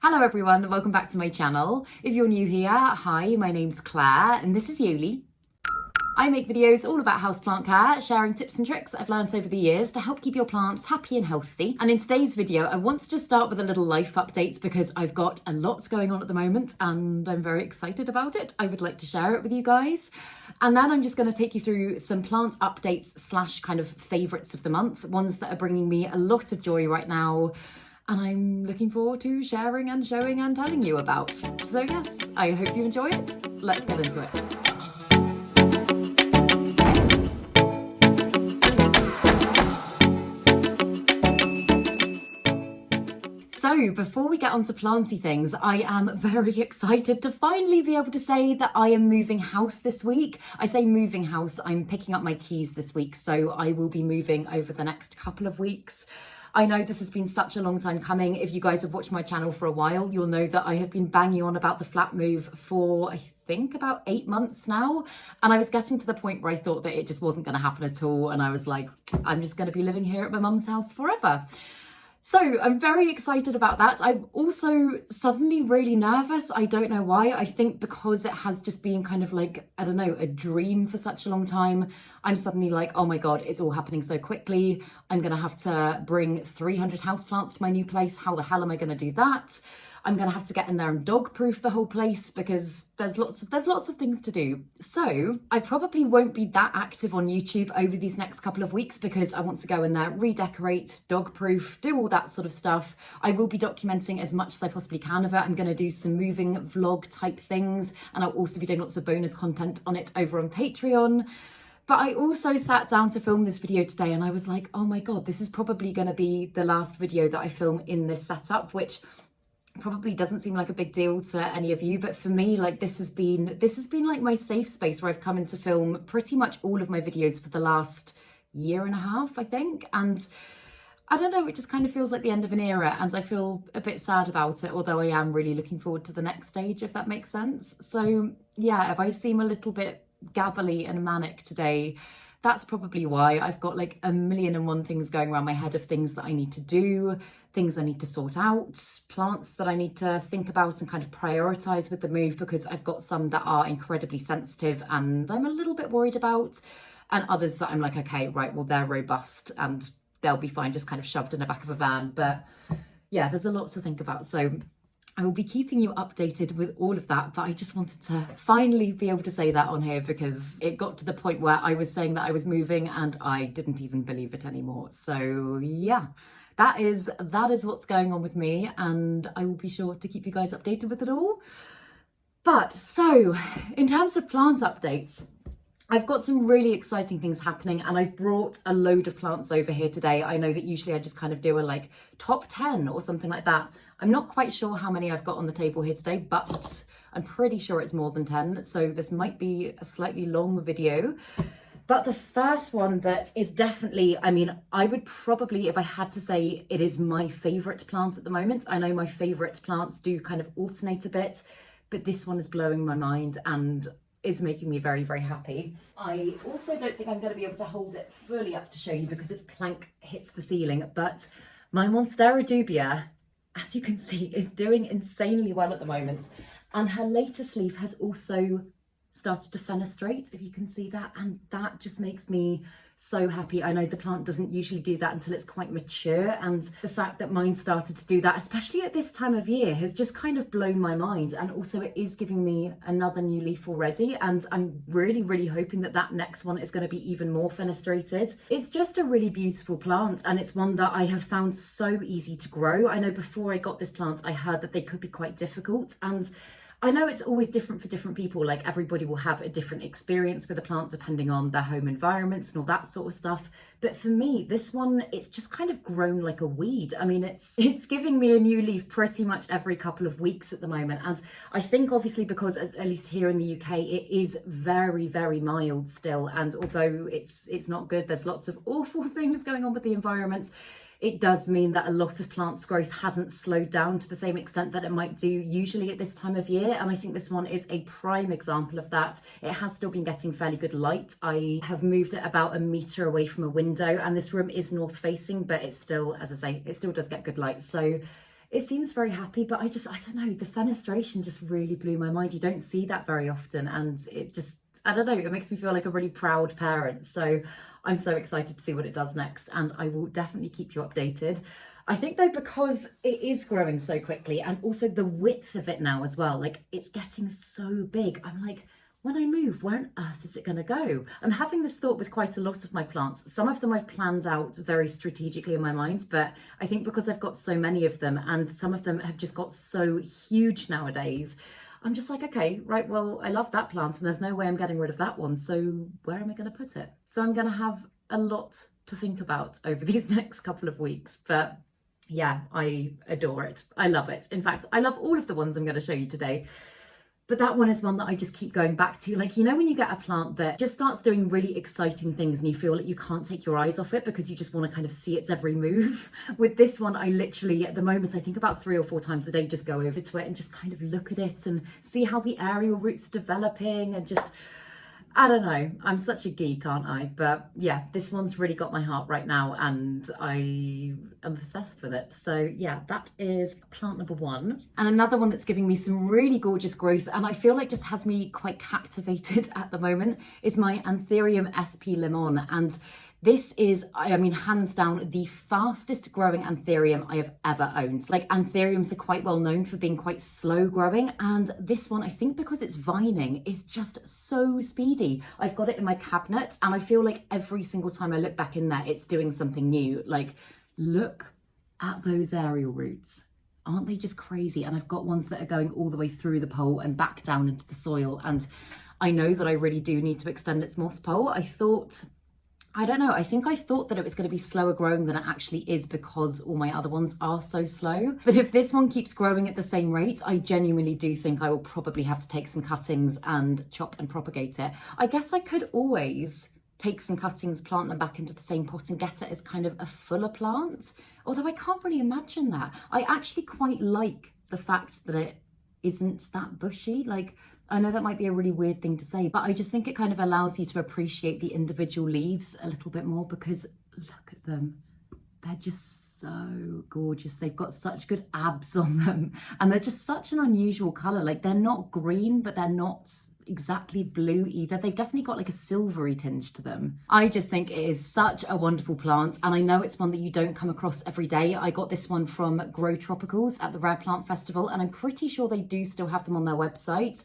Hello everyone, welcome back to my channel. If you're new here, hi, my name's Claire and this is YAAYYYYY. I make videos all about houseplant care, sharing tips and tricks I've learned over the years to help keep your plants happy and healthy. And in today's video, I want to just start with a little life update because I've got a lot going on at the moment and I'm very excited about it. I would like to share it with you guys. And then I'm just going to take you through some plant updates slash kind of favourites of the month, ones that are bringing me a lot of joy right now. And I'm looking forward to sharing and showing and telling you about. So yes, I hope you enjoy it. Let's get into it. So before we get on to planty things, I am very excited to finally be able to say that I am moving house this week. I say moving house, I'm picking up my keys this week, so I will be moving over the next couple of weeks. I know this has been such a long time coming. If you guys have watched my channel for a while, you'll know that I have been banging on about the flat move for, I think, about 8 months now. And I was getting to the point where I thought that it just wasn't going to happen at all. And I was like, I'm just going to be living here at my mum's house forever. So I'm very excited about that. I'm also suddenly really nervous. I don't know why. I think because it has just been kind of like, I don't know, a dream for such a long time. I'm suddenly like, oh my God, it's all happening so quickly. I'm going to have to bring 300 houseplants to my new place. How the hell am I going to do that? I'm going to have to get in there and dog proof the whole place because there's lots of things to do. So I probably won't be that active on YouTube over these next couple of weeks because I want to go in there, redecorate, dog proof, do all that sort of stuff. I will be documenting as much as I possibly can of it. I'm going to do some moving vlog type things and I'll also be doing lots of bonus content on it over on Patreon. But I also sat down to film this video today and I was like, oh my God, this is probably going to be the last video that I film in this setup, which probably doesn't seem like a big deal to any of you, but for me, like this has been like my safe space where I've come in to film pretty much all of my videos for the last year and a half, I think. And I don't know, it just kind of feels like the end of an era and I feel a bit sad about it, although I am really looking forward to the next stage, if that makes sense. So yeah, if I seem a little bit gabbly and manic today, that's probably why. I've got like a million and one things going around my head of things that I need to do, things I need to sort out, plants that I need to think about and kind of prioritize with the move because I've got some that are incredibly sensitive and I'm a little bit worried about, and others that I'm like, okay, right, well, they're robust and they'll be fine, just kind of shoved in the back of a van. But yeah, there's a lot to think about. So I will be keeping you updated with all of that, but I just wanted to finally be able to say that on here because it got to the point where I was saying that I was moving and I didn't even believe it anymore. So yeah, that is what's going on with me and I will be sure to keep you guys updated with it all. But so in terms of plant updates, I've got some really exciting things happening and I've brought a load of plants over here today. I know that usually I just kind of do a like top 10 or something like that. I'm not quite sure how many I've got on the table here today, but I'm pretty sure it's more than 10. So this might be a slightly long video. But the first one that is definitely, I mean, I would probably, if I had to say it is my favourite plant at the moment, I know my favourite plants do kind of alternate a bit, but this one is blowing my mind and is making me very, very happy. I also don't think I'm going to be able to hold it fully up to show you because its plank hits the ceiling, but my MONSTERA DUBIA, as you can see, is doing insanely well at the moment. And her latest leaf has also started to fenestrate, if you can see that, and that just makes me so happy. I know the plant doesn't usually do that until it's quite mature, and the fact that mine started to do that, especially at this time of year, has just kind of blown my mind. And also it is giving me another new leaf already, and I'm really, really hoping that that next one is going to be even more fenestrated. It's just a really beautiful plant, and it's one that I have found so easy to grow. I know before I got this plant, I heard that they could be quite difficult, and I know it's always different for different people, like everybody will have a different experience with a plant depending on their home environments and all that sort of stuff. But for me, this one, it's just kind of grown like a weed. I mean, it's giving me a new leaf pretty much every couple of weeks at the moment. And I think obviously because at least here in the UK, it is very, very mild still. And although it's not good, there's lots of awful things going on with the environment. It does mean that a lot of plants growth hasn't slowed down to the same extent that it might do usually at this time of year. And I think this one is a prime example of that. It has still been getting fairly good light. I have moved it about a metre away from a window, and this room is north facing, but it's still, as I say, it still does get good light. So it seems very happy, but I don't know, the fenestration just really blew my mind. You don't see that very often, and it just, I don't know, it makes me feel like a really proud parent. So I'm so excited to see what it does next, and I will definitely keep you updated. I think though, because it is growing so quickly, and also the width of it now as well, like it's getting so big, I'm like, when I move, where on earth is it going to go? I'm having this thought with quite a lot of my plants. Some of them I've planned out very strategically in my mind, but I think because I've got so many of them and some of them have just got so huge nowadays, I'm just like, okay, right, well, I love that plant and there's no way I'm getting rid of that one. So where am I going to put it? So I'm going to have a lot to think about over these next couple of weeks. But yeah, I adore it. I love it. In fact, I love all of the ones I'm going to show you today. But that one is one that I just keep going back to. Like, you know, when you get a plant that just starts doing really exciting things and you feel like you can't take your eyes off it because you just want to kind of see its every move. With this one, I literally, at the moment, I think about 3 or 4 times a day, just go over to it and just kind of look at it and see how the aerial roots are developing and just, I don't know, I'm such a geek, aren't I? But yeah, this one's really got my heart right now and I am obsessed with it. So yeah, that is plant number 1. And another one that's giving me some really gorgeous growth and I feel like just has me quite captivated at the moment is my Anthurium SP LIMON. And this is, I mean, hands down, the fastest growing Anthurium I have ever owned. Like, Anthuriums are quite well known for being quite slow growing. And this one, I think because it's vining, is just so speedy. I've got it in my cabinet and I feel like every single time I look back in there, it's doing something new. Like, look at those aerial roots. Aren't they just crazy? And I've got ones that are going all the way through the pole and back down into the soil. And I know that I really do need to extend its moss pole. I don't know, I think I thought that it was going to be slower growing than it actually is because all my other ones are so slow. But if this one keeps growing at the same rate, I genuinely do think I will probably have to take some cuttings and chop and propagate it. I guess I could always take some cuttings, plant them back into the same pot and get it as kind of a fuller plant. Although I can't really imagine that. I actually quite like the fact that it isn't that bushy. Like, I know that might be a really weird thing to say, but I just think it kind of allows you to appreciate the individual leaves a little bit more because look at them. They're just so gorgeous. They've got such good abs on them and they're just such an unusual color. Like, they're not green, but they're not exactly blue either. They've definitely got like a silvery tinge to them. I just think it is such a wonderful plant and I know it's one that you don't come across every day. I got this one from Grow Tropicals at the Rare Plant Festival and I'm pretty sure they do still have them on their website.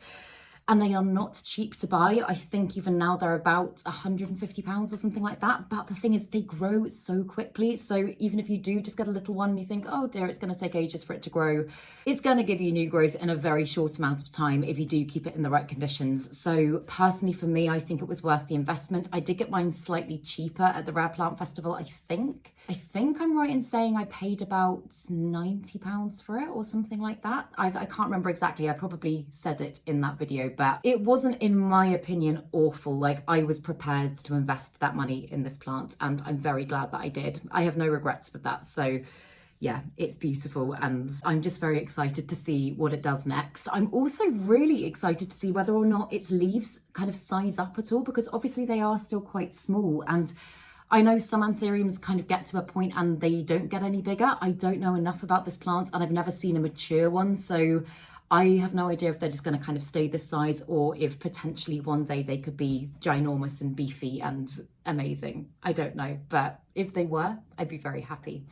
And they are not cheap to buy. I think even now they're about £150 or something like that. But the thing is, they grow so quickly. So even if you do just get a little one and you think, oh dear, it's going to take ages for it to grow, it's going to give you new growth in a very short amount of time if you do keep it in the right conditions. So personally for me, I think it was worth the investment. I did get mine slightly cheaper at the Rare Plant Festival, I think. I think I'm right in saying I paid about £90 for it or something like that. I can't remember exactly. I probably said it in that video, but it wasn't, in my opinion, awful. Like, I was prepared to invest that money in this plant and I'm very glad that I did. I have no regrets with that. So yeah, it's beautiful and I'm just very excited to see what it does next. I'm also really excited to see whether or not its leaves kind of size up at all because obviously they are still quite small and I know some anthuriums kind of get to a point and they don't get any bigger. I don't know enough about this plant and I've never seen a mature one. So I have no idea if they're just going to kind of stay this size or if potentially one day they could be ginormous and beefy and amazing. I don't know. But if they were, I'd be very happy.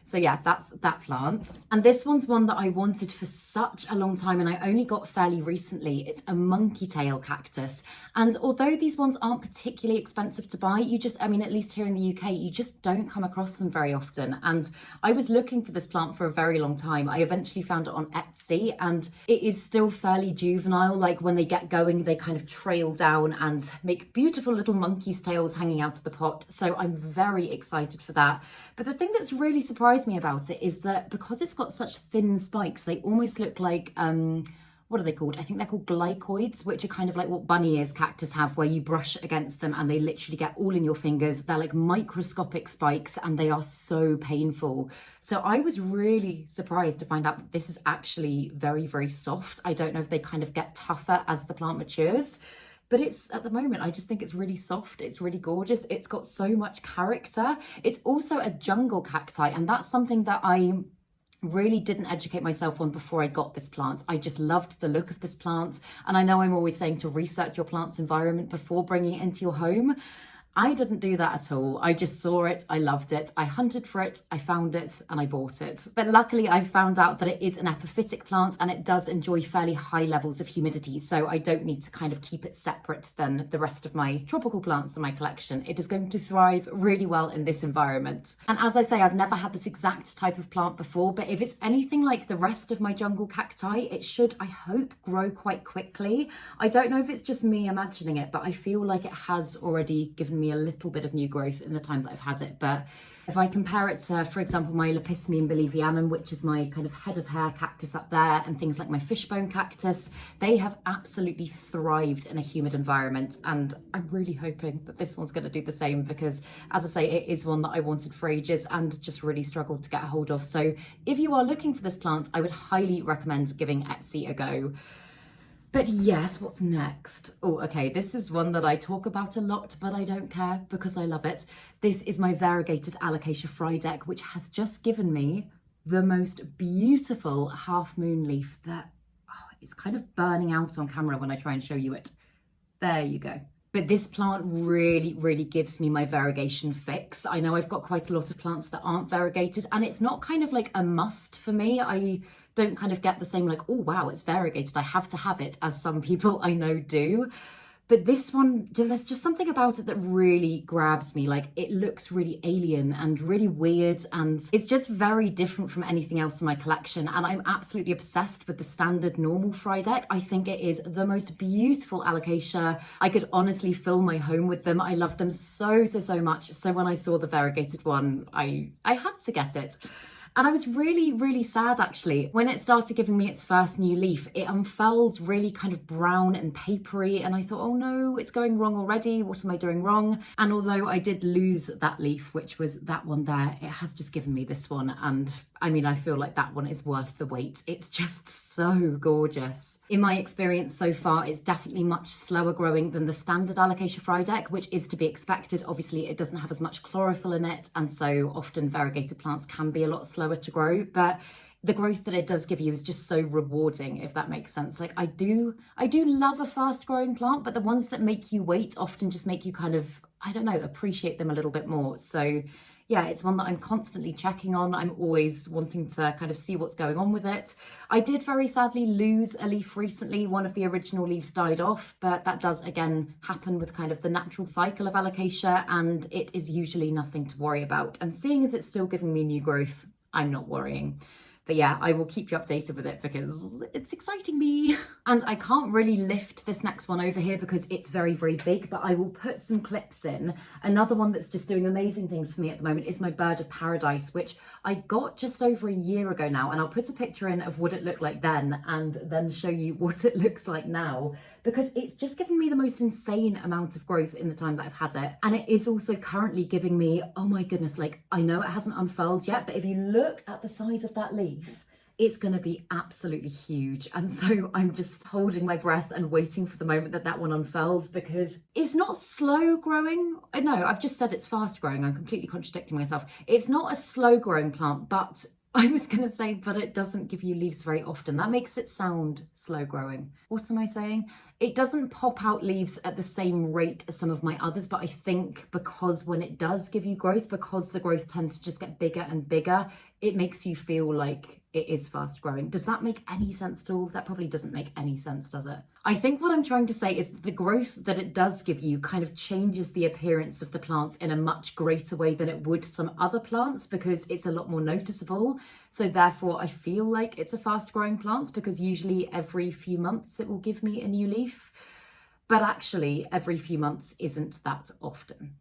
So yeah, that's that plant. And this one's one that I wanted for such a long time and I only got fairly recently. It's a monkey tail cactus. And although these ones aren't particularly expensive to buy, I mean, at least here in the UK, you just don't come across them very often. And I was looking for this plant for a very long time. I eventually found it on Etsy and it is still fairly juvenile. Like, when they get going, they kind of trail down and make beautiful little monkey's tails hanging out of the pot. So I'm very excited for that. But the thing that's really surprised me about it is that because it's got such thin spikes, they almost look like, what are they called? I think they're called glycoids, which are kind of like what bunny ears cactus have, where you brush against them and they literally get all in your fingers. They're like microscopic spikes and they are so painful. So I was really surprised to find out that this is actually very, very soft. I don't know if they kind of get tougher as the plant matures. But it's, at the moment, I just think it's really soft. It's really gorgeous. It's got so much character. It's also a jungle cacti, and that's something that I really didn't educate myself on before I got this plant. I just loved the look of this plant. And I know I'm always saying to research your plant's environment before bringing it into your home. I didn't do that at all. I just saw it, I loved it, I hunted for it, I found it, and I bought it. But luckily I found out that it is an epiphytic plant and it does enjoy fairly high levels of humidity, so I don't need to kind of keep it separate than the rest of my tropical plants in my collection. It is going to thrive really well in this environment. And as I say, I've never had this exact type of plant before, but if it's anything like the rest of my jungle cacti, it should, I hope, grow quite quickly. I don't know if it's just me imagining it, but I feel like it has already given me a little bit of new growth in the time that I've had it. But if I compare it to, for example, my Lepismium bolivianum, which is my kind of head of hair cactus up there, and things like my fishbone cactus, they have absolutely thrived in a humid environment. And I'm really hoping that this one's going to do the same because, as I say, it is one that I wanted for ages and just really struggled to get a hold of. So if you are looking for this plant, I would highly recommend giving Etsy a go. But yes, what's next? Oh, okay, this is one that I talk about a lot, but I don't care because I love it. This is my variegated Alocasia FRYDEK, which has just given me the most beautiful half moon leaf that it's kind of burning out on camera when I try and show you it. There you go. But this plant really, really gives me my variegation fix. I know I've got quite a lot of plants that aren't variegated, and it's not kind of like a must for me. I don't kind of get the same like, oh wow, it's variegated, I have to have it, as some people I know do. But this one, there's just something about it that really grabs me. Like, it looks really alien and really weird, and it's just very different from anything else in my collection. And I'm absolutely obsessed with the standard normal FRYDEK. I think it is the most beautiful alocasia. I could honestly fill my home with them. I love them so, so, so much. So when I saw the variegated one, I had to get it. And I was really, really sad actually. When it started giving me its first new leaf, it unfurled really kind of brown and papery, and I thought, oh no, it's going wrong already. What am I doing wrong? And although I did lose that leaf, which was that one there, it has just given me this one. And I mean, I feel like that one is worth the wait. It's just so gorgeous. In my experience so far, it's definitely much slower growing than the standard Alocasia FRYDEK, which is to be expected. Obviously, it doesn't have as much chlorophyll in it, and so often variegated plants can be a lot slower to grow, but the growth that it does give you is just so rewarding, if that makes sense. Like, I do love a fast growing plant, but the ones that make you wait often just make you kind of, I don't know, appreciate them a little bit more. So yeah, it's one that I'm constantly checking on. I'm always wanting to kind of see what's going on with it. I did very sadly lose a leaf recently. One of the original leaves died off, but that does again happen with kind of the natural cycle of alocasia, and it is usually nothing to worry about. And seeing as it's still giving me new growth, I'm not worrying. But yeah, I will keep you updated with it because it's exciting me. And I can't really lift this next one over here because it's very, very big, but I will put some clips in. Another one that's just doing amazing things for me at the moment is my Bird of Paradise, which I got just over a year ago now. And I'll put a picture in of what it looked like then and then show you what it looks like now, because it's just given me the most insane amount of growth in the time that I've had it. And it is also currently giving me, oh my goodness, like, I know it hasn't unfurled yet, but if you look at the size of that leaf, it's going to be absolutely huge. And so I'm just holding my breath and waiting for the moment that that one unfurls, because it's not slow growing. No, I've just said it's fast growing. I'm completely contradicting myself. It's not a slow growing plant, but I was going to say, but it doesn't give you leaves very often. That makes it sound slow growing. What am I saying? It doesn't pop out leaves at the same rate as some of my others, but I think because when it does give you growth, because the growth tends to just get bigger and bigger, it makes you feel like it is fast growing. Does that make any sense at all? That probably doesn't make any sense, does it? I think what I'm trying to say is that the growth that it does give you kind of changes the appearance of the plant in a much greater way than it would some other plants, because it's a lot more noticeable. So therefore I feel like it's a fast growing plant, because usually every few months it will give me a new leaf. But actually every few months isn't that often.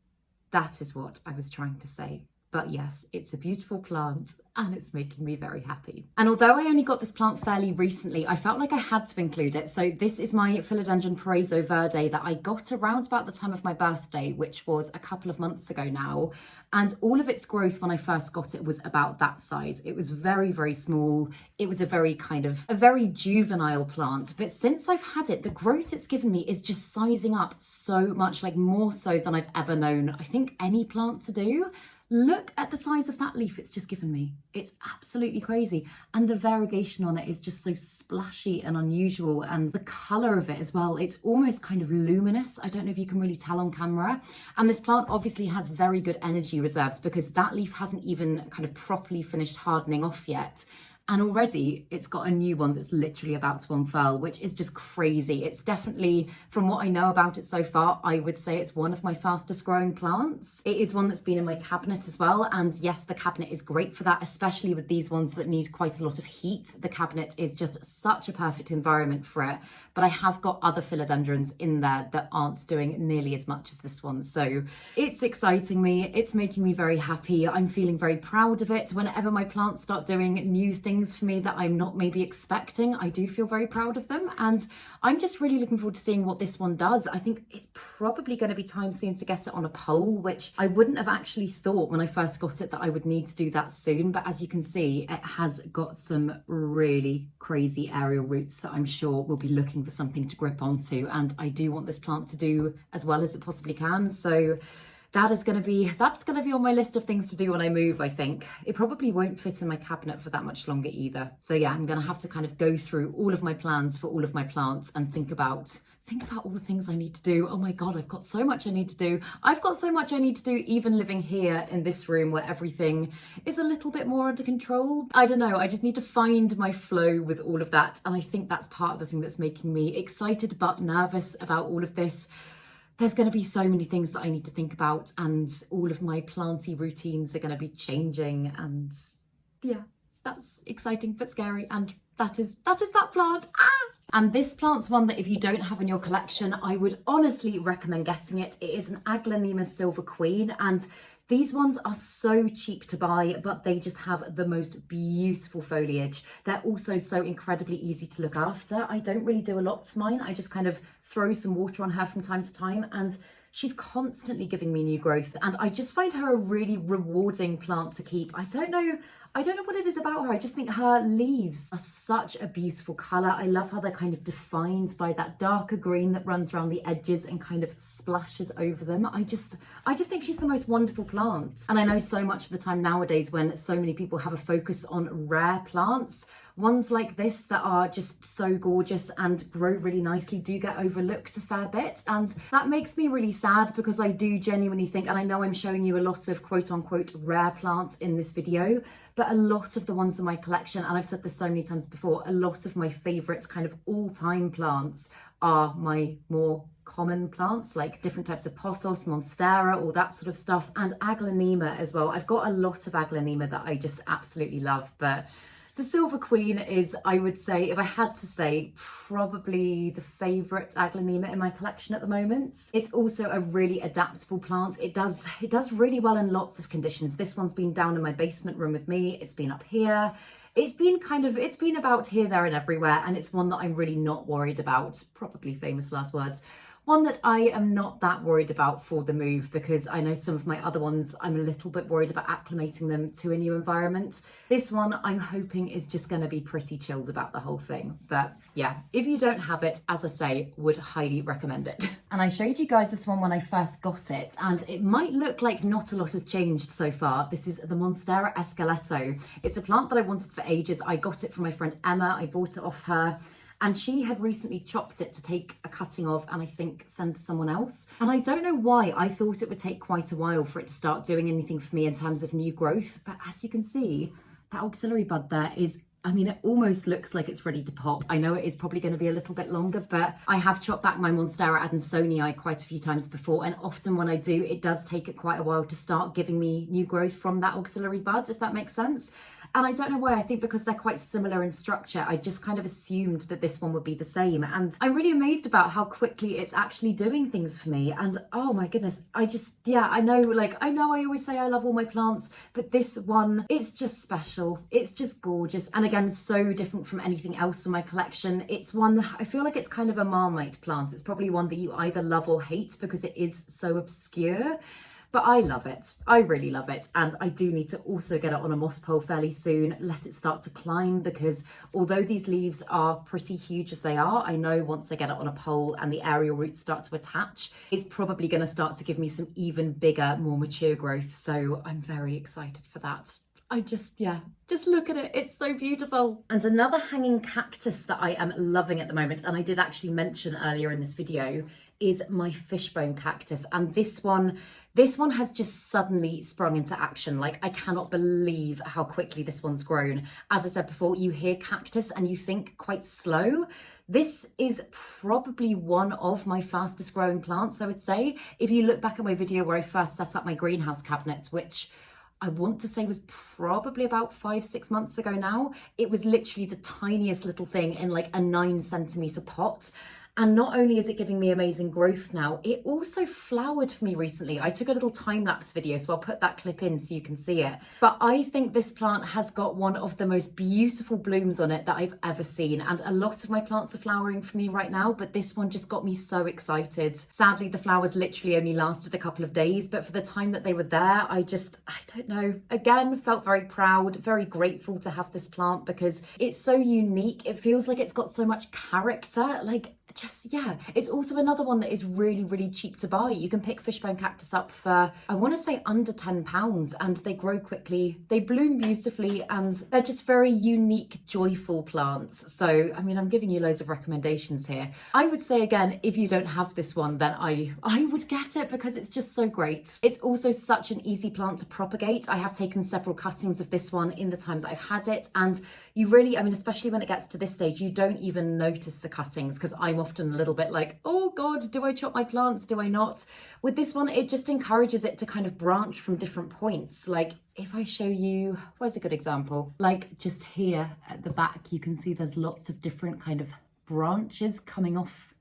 That is what I was trying to say. But yes, it's a beautiful plant and it's making me very happy. And although I only got this plant fairly recently, I felt like I had to include it. So this is my Philodendron PARAISO VERDE that I got around about the time of my birthday, which was a couple of months ago now. And all of its growth when I first got it was about that size. It was very, very small. It was a very juvenile plant. But since I've had it, the growth it's given me is just sizing up so much, like more so than I've ever known, I think, any plant to do. Look at the size of that leaf it's just given me. It's absolutely crazy. And the variegation on it is just so splashy and unusual, and the colour of it as well, it's almost kind of luminous. I don't know if you can really tell on camera. And this plant obviously has very good energy reserves because that leaf hasn't even kind of properly finished hardening off yet. And already it's got a new one that's literally about to unfurl, which is just crazy. It's definitely, from what I know about it so far, I would say it's one of my fastest growing plants. It is one that's been in my cabinet as well. And yes, the cabinet is great for that, especially with these ones that need quite a lot of heat. The cabinet is just such a perfect environment for it. But I have got other philodendrons in there that aren't doing nearly as much as this one. So it's exciting me. It's making me very happy. I'm feeling very proud of it. Whenever my plants start doing new things for me that I'm not maybe expecting, I do feel very proud of them, and I'm just really looking forward to seeing what this one does. I think it's probably going to be time soon to get it on a pole, which I wouldn't have actually thought when I first got it that I would need to do that soon, but as you can see, it has got some really crazy aerial roots that I'm sure will be looking for something to grip onto, and I do want this plant to do as well as it possibly can. So that's going to be on my list of things to do when I move, I think. It probably won't fit in my cabinet for that much longer either. So yeah, I'm going to have to kind of go through all of my plans for all of my plants and think about all the things I need to do. Oh my God, I've got so much I need to do. I've got so much I need to do even living here in this room where everything is a little bit more under control. I don't know, I just need to find my flow with all of that. And I think that's part of the thing that's making me excited but nervous about all of this. There's going to be so many things that I need to think about, and all of my planty routines are going to be changing, and yeah, that's exciting but scary, and that is that plant. And this plant's one that if you don't have in your collection, I would honestly recommend getting it. It is an Aglaonema Silver Queen, and these ones are so cheap to buy, but they just have the most beautiful foliage. They're also so incredibly easy to look after. I don't really do a lot to mine. I just kind of throw some water on her from time to time, and she's constantly giving me new growth. And I just find her a really rewarding plant to keep. I don't know what it is about her. I just think her leaves are such a beautiful colour. I love how they're kind of defined by that darker green that runs around the edges and kind of splashes over them. I just think she's the most wonderful plant. And I know so much of the time nowadays when so many people have a focus on rare plants, ones like this that are just so gorgeous and grow really nicely do get overlooked a fair bit, and that makes me really sad because I do genuinely think, and I know I'm showing you a lot of quote unquote rare plants in this video, but a lot of the ones in my collection, and I've said this so many times before, a lot of my favourite kind of all-time plants are my more common plants, like different types of pothos, monstera, all that sort of stuff, and Aglaonema as well. I've got a lot of Aglaonema that I just absolutely love, but the Silver Queen is, I would say, if I had to say, probably the favourite Aglaonema in my collection at the moment. It's also a really adaptable plant. It does really well in lots of conditions. This one's been down in my basement room with me. It's been up here. It's been about here, there and everywhere. And it's one that I'm really not worried about. Probably famous last words. One that I am not that worried about for the move, because I know some of my other ones, I'm a little bit worried about acclimating them to a new environment. This one I'm hoping is just going to be pretty chilled about the whole thing. But yeah, if you don't have it, as I say, would highly recommend it. And I showed you guys this one when I first got it, and it might look like not a lot has changed so far. This is the MONSTERA ESQUELETO. It's a plant that I wanted for ages. I got it from my friend Emma. I bought it off her. And she had recently chopped it to take a cutting of and I think send to someone else. And I don't know why I thought it would take quite a while for it to start doing anything for me in terms of new growth. But as you can see, that auxiliary bud there is, I mean, it almost looks like it's ready to pop. I know it is probably going to be a little bit longer, but I have chopped back my MONSTERA adansonii quite a few times before. And often when I do, it does take it quite a while to start giving me new growth from that auxiliary bud, if that makes sense. And I don't know why, I think because they're quite similar in structure, I just kind of assumed that this one would be the same. And I'm really amazed about how quickly it's actually doing things for me. And oh my goodness, I know I always say I love all my plants, but this one, it's just special. It's just gorgeous. And again, so different from anything else in my collection. It's one, I feel like it's kind of a Marmite plant. It's probably one that you either love or hate because it is so obscure. But I love it. I really love it. And I do need to also get it on a moss pole fairly soon, let it start to climb, because although these leaves are pretty huge as they are, I know once I get it on a pole and the aerial roots start to attach, it's probably going to start to give me some even bigger, more mature growth. So I'm very excited for that. Just look at it. It's so beautiful. And another hanging cactus that I am loving at the moment, and I did actually mention earlier in this video, is my fishbone cactus. And this one has just suddenly sprung into action. Like, I cannot believe how quickly this one's grown. As I said before, you hear cactus and you think quite slow. This is probably one of my fastest growing plants, I would say. If you look back at my video where I first set up my greenhouse cabinet, which I want to say was probably about 5-6 months ago now, it was literally the tiniest little thing in like a 9-centimeter pot. And not only is it giving me amazing growth now, it also flowered for me recently. I took a little time-lapse video, so I'll put that clip in so you can see it. But I think this plant has got one of the most beautiful blooms on it that I've ever seen. And a lot of my plants are flowering for me right now, but this one just got me so excited. Sadly, the flowers literally only lasted a couple of days, but for the time that they were there, I don't know, again, felt very proud, very grateful to have this plant because it's so unique. It feels like it's got so much character, like, it's also another one that is really, really cheap to buy. You can pick fishbone cactus up for, I want to say, under £10, and they grow quickly, they bloom beautifully, and they're just very unique, joyful plants. So, I mean, I'm giving you loads of recommendations here. I would say, again, if you don't have this one, then I would get it because it's just so great. It's also such an easy plant to propagate. I have taken several cuttings of this one in the time that I've had it, and you really, I mean, especially when it gets to this stage, you don't even notice the cuttings because I'm often a little bit like, oh God, do I chop my plants? Do I not? With this one, it just encourages it to kind of branch from different points. Like if I show you, where's a good example? Like just here at the back, you can see there's lots of different kind of branches coming off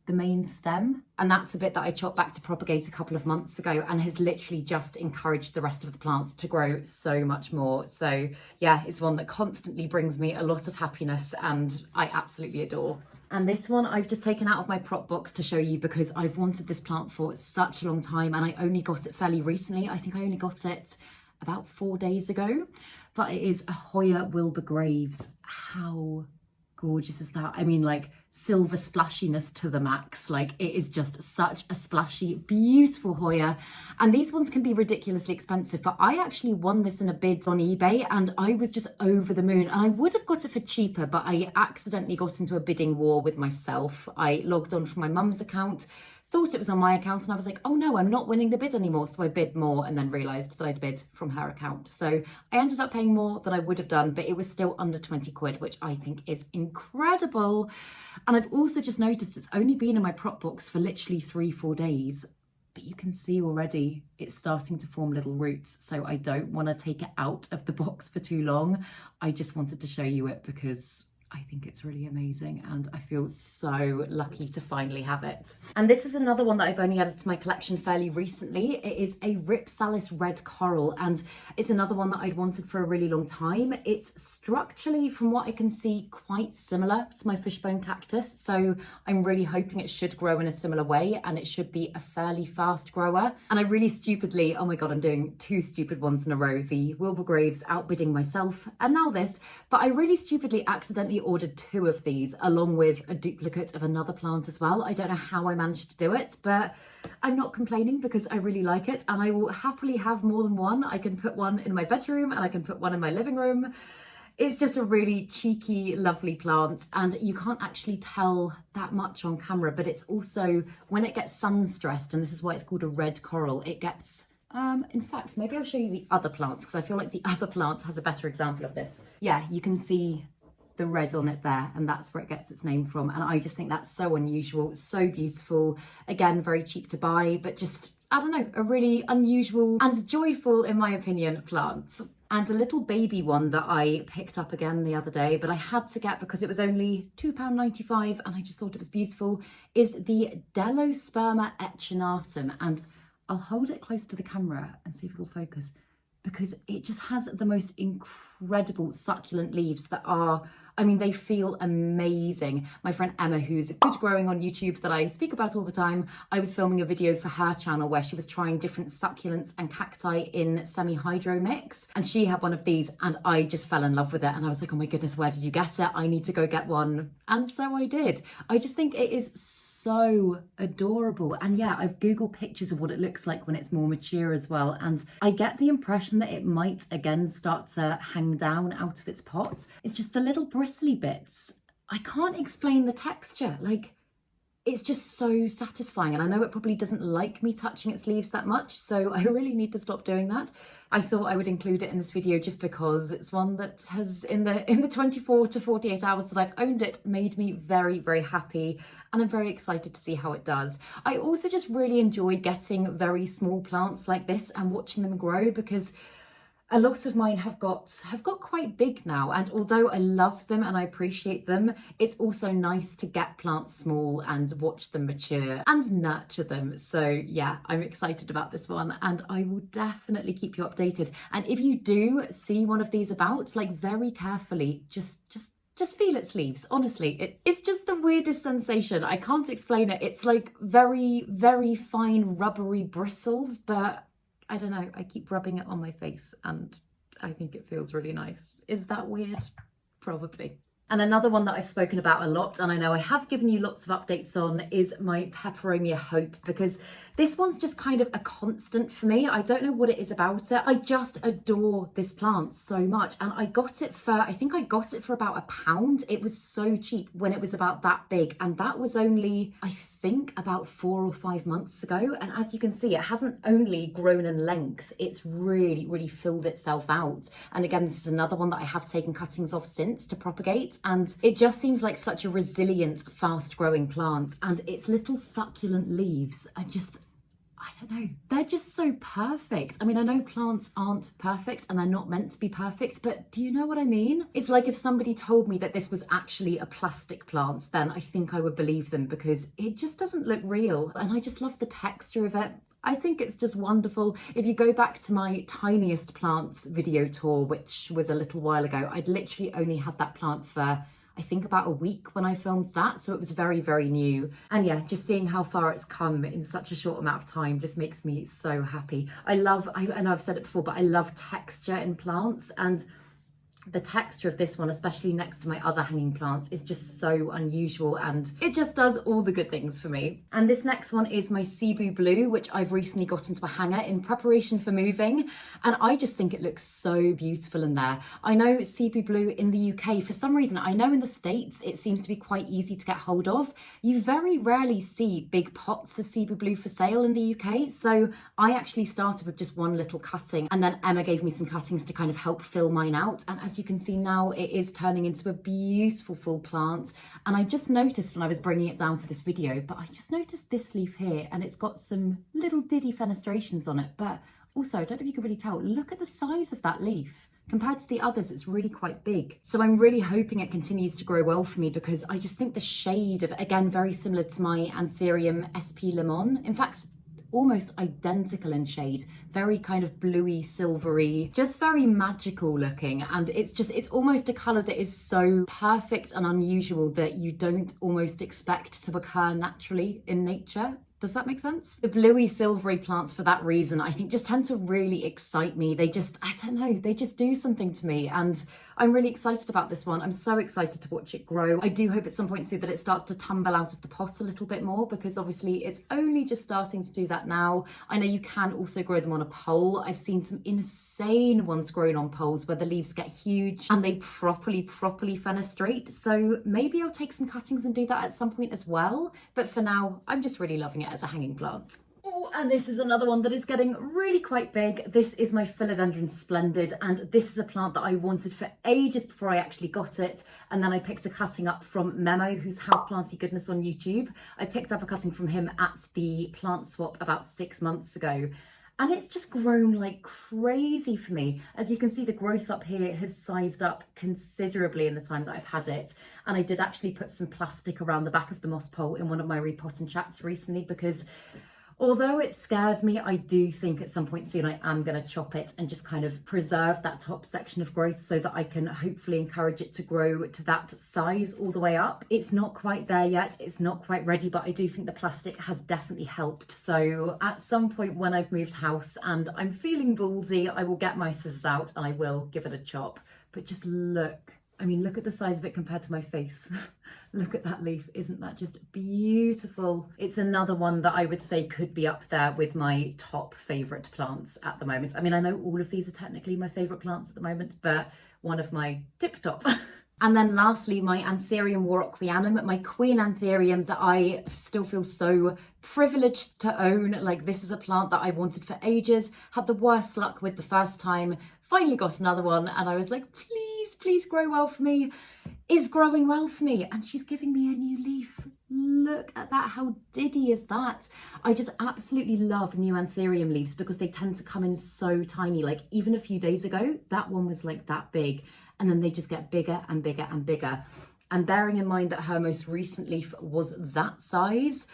the main stem. And that's a bit that I chopped back to propagate a couple of months ago and has literally just encouraged the rest of the plant to grow so much more. So yeah, it's one that constantly brings me a lot of happiness and I absolutely adore. And this one I've just taken out of my prop box to show you because I've wanted this plant for such a long time and I only got it fairly recently. I think I only got it about 4 days ago, but it is a Hoya Wilbur Graves. How gorgeous is that? I mean, like silver splashiness to the max. Like it is just such a splashy, beautiful Hoya. And these ones can be ridiculously expensive, but I actually won this in a bid on eBay and I was just over the moon. And I would have got it for cheaper, but I accidentally got into a bidding war with myself. I logged on from my mum's account, thought it was on my account, and I was like, oh no, I'm not winning the bid anymore. So I bid more and then realised that I'd bid from her account. So I ended up paying more than I would have done, but it was still under 20 quid, which I think is incredible. And I've also just noticed it's only been in my prop box for literally 3-4 days, but you can see already it's starting to form little roots. So I don't want to take it out of the box for too long. I just wanted to show you it because I think it's really amazing and I feel so lucky to finally have it. And this is another one that I've only added to my collection fairly recently. It is a RHIPSALIS red coral and it's another one that I'd wanted for a really long time. It's structurally, from what I can see, quite similar to my fishbone cactus. So I'm really hoping it should grow in a similar way and it should be a fairly fast grower. And I really stupidly, oh my God, I'm doing 2 stupid ones in a row. The Wilbur Graves outbidding myself and now this, but I really stupidly accidentally ordered 2 of these along with a duplicate of another plant as well. I don't know how I managed to do it, but I'm not complaining because I really like it and I will happily have more than one. I can put one in my bedroom and I can put one in my living room. It's just a really cheeky, lovely plant and you can't actually tell that much on camera, but it's also, when it gets sun stressed, and this is why it's called a red coral, it gets in fact, maybe I'll show you the other plants because I feel like the other plant has a better example of this. Yeah, you can see the red on it there and that's where it gets its name from, and I just think that's so unusual, so beautiful. Again, very cheap to buy, but just, I don't know, a really unusual and joyful, in my opinion, plant. And a little baby one that I picked up again the other day, but I had to get because it was only £2.95 and I just thought it was beautiful, is the DELOSPERMA ECHINATUM. And I'll hold it close to the camera and see if it'll focus, because it just has the most incredible succulent leaves that are, I mean, they feel amazing. My friend Emma, who's Good Growing on YouTube that I speak about all the time, I was filming a video for her channel where she was trying different succulents and cacti in semi-hydro mix. And she had one of these and I just fell in love with it. And I was like, oh my goodness, where did you get it? I need to go get one. And so I did. I just think it is so adorable. And yeah, I've Googled pictures of what it looks like when it's more mature as well. And I get the impression that it might again start to hang down out of its pot. It's just the little bristly bits. I can't explain the texture. Like, it's just so satisfying. And I know it probably doesn't like me touching its leaves that much, so I really need to stop doing that. I thought I would include it in this video just because it's one that has, in the 24 to 48 hours that I've owned it, made me very, very happy. And I'm very excited to see how it does. I also just really enjoy getting very small plants like this and watching them grow, because a lot of mine have got quite big now, and although I love them and I appreciate them, it's also nice to get plants small and watch them mature and nurture them. So yeah, I'm excited about this one and I will definitely keep you updated. And if you do see one of these about, like, very carefully, just feel its leaves. Honestly, it's just the weirdest sensation. I can't explain it. It's like very, very fine rubbery bristles, but I don't know, I keep rubbing it on my face and I think it feels really nice. Is that weird? Probably. And another one that I've spoken about a lot, and I know I have given you lots of updates on, is my Peperomia Hope, because this one's just kind of a constant for me. I don't know what it is about it. I just adore this plant so much. And I got it for, I think I got it for about £1. It was so cheap when it was about that big. And that was only, I think, about 4 or 5 months ago. And as you can see, it hasn't only grown in length, it's really, really filled itself out. And again, this is another one that I have taken cuttings off since to propagate. And it just seems like such a resilient, fast growing plant. And its little succulent leaves are just, I don't know, they're just so perfect. I mean, I know plants aren't perfect and they're not meant to be perfect, but do you know what I mean? It's like if somebody told me that this was actually a plastic plant, then I think I would believe them, because it just doesn't look real. And I just love the texture of it. I think it's just wonderful. If you go back to my tiniest plants video tour, which was a little while ago, I'd literally only had that plant for, I think, about a week when I filmed that, so it was very, very new. And yeah, just seeing how far it's come in such a short amount of time just makes me so happy. I know I've said it before, but I love texture in plants, and the texture of this one, especially next to my other hanging plants, is just so unusual and it just does all the good things for me. And this next one is my CEBU Blue, which I've recently got into a hanger in preparation for moving. And I just think it looks so beautiful in there. I know CEBU Blue in the UK, for some reason, I know in the States it seems to be quite easy to get hold of. You very rarely see big pots of CEBU Blue for sale in the UK. So I actually started with just one little cutting, and then Emma gave me some cuttings to kind of help fill mine out. And as you can see now, it is turning into a beautiful full plant. And I just noticed when I was bringing it down for this video, but I just noticed this leaf here, and it's got some little diddy fenestrations on it. But also, I don't know if you can really tell, look at the size of that leaf. Compared to the others, it's really quite big. So I'm really hoping it continues to grow well for me, because I just think the shade of, again, very similar to my Anthurium SP Limon. In fact, almost identical in shade, very kind of bluey, silvery, just very magical looking. And it's almost a colour that is so perfect and unusual that you don't almost expect to occur naturally in nature. Does that make sense? The bluey silvery plants, for that reason, I think just tend to really excite me. They just, I don't know, they just do something to me. And I'm really excited about this one. I'm so excited to watch it grow. I do hope at some point soon that it starts to tumble out of the pot a little bit more, because obviously it's only just starting to do that now. I know you can also grow them on a pole. I've seen some insane ones grown on poles where the leaves get huge and they properly fenestrate. So maybe I'll take some cuttings and do that at some point as well. But for now, I'm just really loving it as a hanging plant. Oh, and this is another one that is getting really quite big. This is my Philodendron Splendid, and this is a plant that I wanted for ages before I actually got it. And then I picked a cutting up from Memo, who's Houseplanty Goodness on YouTube. I picked up a cutting from him at the plant swap about 6 months ago. And it's just grown like crazy for me. As you can see, the growth up here has sized up considerably in the time that I've had it. And I did actually put some plastic around the back of the moss pole in one of my repotting chats recently, because Although it scares me, I do think at some point soon I am going to chop it and just kind of preserve that top section of growth so that I can hopefully encourage it to grow to that size all the way up. It's not quite there yet, it's not quite ready, but I do think the plastic has definitely helped. So at some point when I've moved house and I'm feeling ballsy, I will get my scissors out and I will give it a chop. But just look. I mean, look at the size of it compared to my face. Look at that leaf. Isn't that just beautiful? It's another one that I would say could be up there with my top favourite plants at the moment. I mean, I know all of these are technically my favourite plants at the moment, but one of my tip top. And then lastly, my Anthurium WAROQUEANUM, my queen Anthurium that I still feel so privileged to own. Like, this is a plant that I wanted for ages, had the worst luck with the first time, finally got another one, and I was like, please grow well for me, is growing well for me, and she's giving me a new leaf. Look at that, how diddy is that? I just absolutely love new Anthurium leaves because they tend to come in so tiny. Like, even a few days ago, that one was like that big, and then they just get bigger and bigger and bigger. And bearing in mind that her most recent leaf was that size,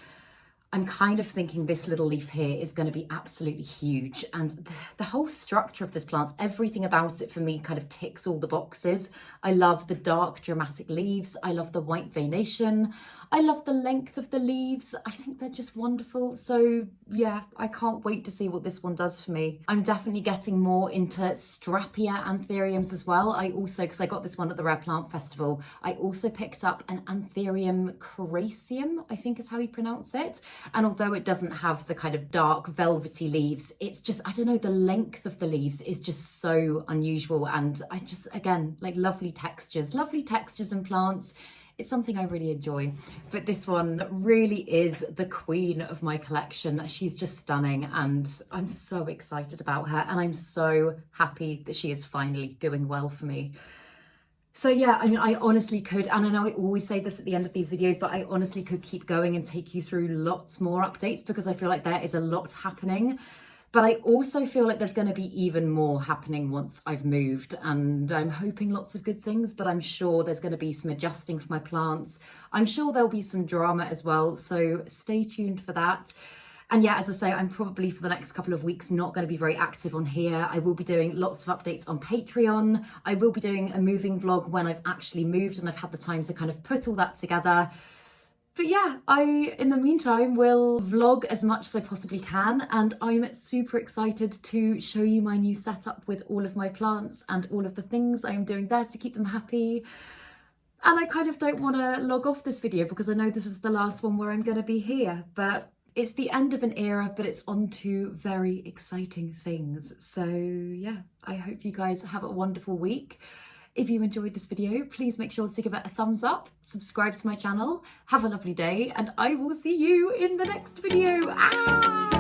I'm kind of thinking this little leaf here is going to be absolutely huge. And the whole structure of this plant, everything about it for me kind of ticks all the boxes. I love the dark dramatic leaves. I love the white veination. I love the length of the leaves. I think they're just wonderful. So yeah, I can't wait to see what this one does for me. I'm definitely getting more into strappier anthuriums as well. I also, because I got this one at the Rare Plant Festival, I also picked up an Anthurium ceraceum, I think is how you pronounce it. And although it doesn't have the kind of dark velvety leaves, it's just, I don't know, the length of the leaves is just so unusual. And I just, again, like lovely textures in plants. It's something I really enjoy. But this one really is the queen of my collection. She's just stunning and I'm so excited about her. And I'm so happy that she is finally doing well for me. So yeah, I mean, I honestly could, and I know I always say this at the end of these videos, but I honestly could keep going and take you through lots more updates because I feel like there is a lot happening. But I also feel like there's going to be even more happening once I've moved, and I'm hoping lots of good things, but I'm sure there's going to be some adjusting for my plants. I'm sure there'll be some drama as well, so stay tuned for that. And yeah, as I say, I'm probably for the next couple of weeks not going to be very active on here. I will be doing lots of updates on Patreon. I will be doing a moving vlog when I've actually moved and I've had the time to kind of put all that together. But yeah, in the meantime, will vlog as much as I possibly can, and I'm super excited to show you my new setup with all of my plants and all of the things I'm doing there to keep them happy. And I kind of don't want to log off this video because I know this is the last one where I'm going to be here, but it's the end of an era, but it's on to very exciting things. So yeah, I hope you guys have a wonderful week. If you enjoyed this video, please make sure to give it a thumbs up, subscribe to my channel, have a lovely day, and I will see you in the next video.